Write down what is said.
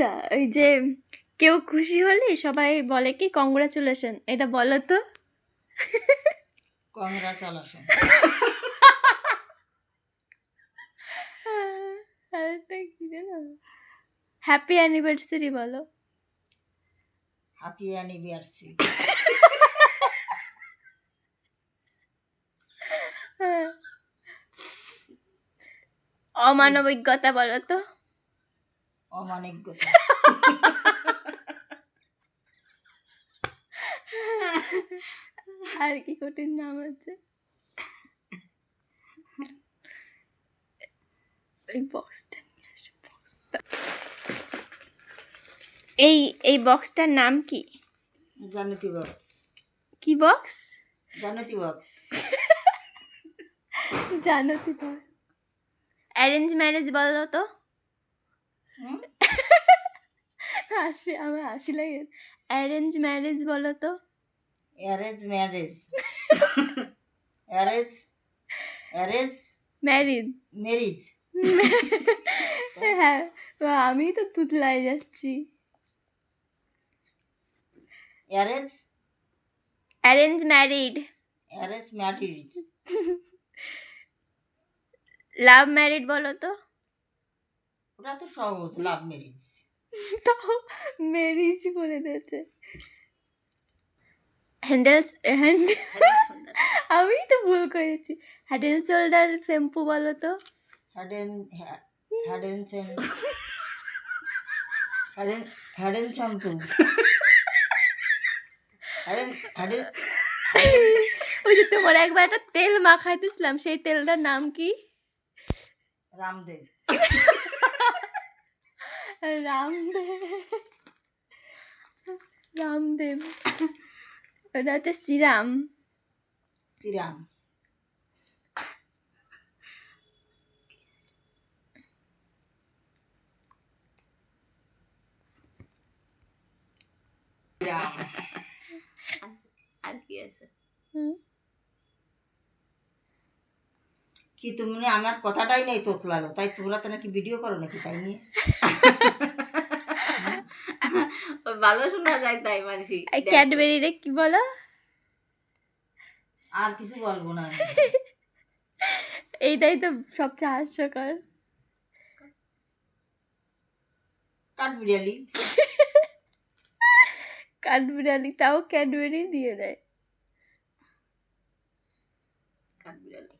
না ওই যে কেউ খুশি হলে সবাই বলে কি কংগ্রাচুলেশন, এটা বলো তো। কংগ্রাচুলেশন। আরেকটা কি জানো, হ্যাপি অ্যানিভার্সারি বলো। Happy anniversary. অমানবিকতা বলো তো। অমানবিকতা। আর কি কঠিন নাম আছে। এই বক্সটা নিয়ে আসো, বক্সটা। এই বক্সটার নাম কি? জানতি বক্স। কি বক্স? জানতি বক্স। জানতি বক্স। অ্যারেঞ্জ ম্যারেজ বলো তো। আমার হাসি লাগে। অ্যারেঞ্জ ম্যারেজ বলো তো। Arrange marriage. Arrange arrange married. Marriage. হ্যাঁ, আমি তো তুতলাই যাচ্ছি। Arrange arrange married. Arrange marriage. Love married বলো তো। ওটা তো সহজ, লাভ ম্যারেজ। তো ম্যারিজ বলে দিয়েছে। হ্যান্ডেলস আমি তো ভুল করেছি। হেড এন্ড শোল্ডার শ্যাম্পু বলো তো। Head and shampoo. ওই যে তোমার একবার একটা তেল মাখাইতেছিলাম, সেই তেলটার নাম কি? রামদেব। রামদেব। রামদেব ওটা হচ্ছে শ্রীরাম। শ্রীরাম। আর কি আছে? কি তুমি আমার কথাটাই নেই তোতলালো, তাই তোমরা তো নাকি ভিডিও করো নাকি তাই নিয়ে? ভালো শোনা যায় তাই মানুষই। ক্যাডবেরি রে কি বলো? আর কিছু বলবো না। এইটাই তো সবচেয়ে হাস্যকর। কাঠবিড়ালি। কাঠবিড়ালি, তাও ক্যাডবেরি দিয়ে দেয়। কাঠবিড়ালি।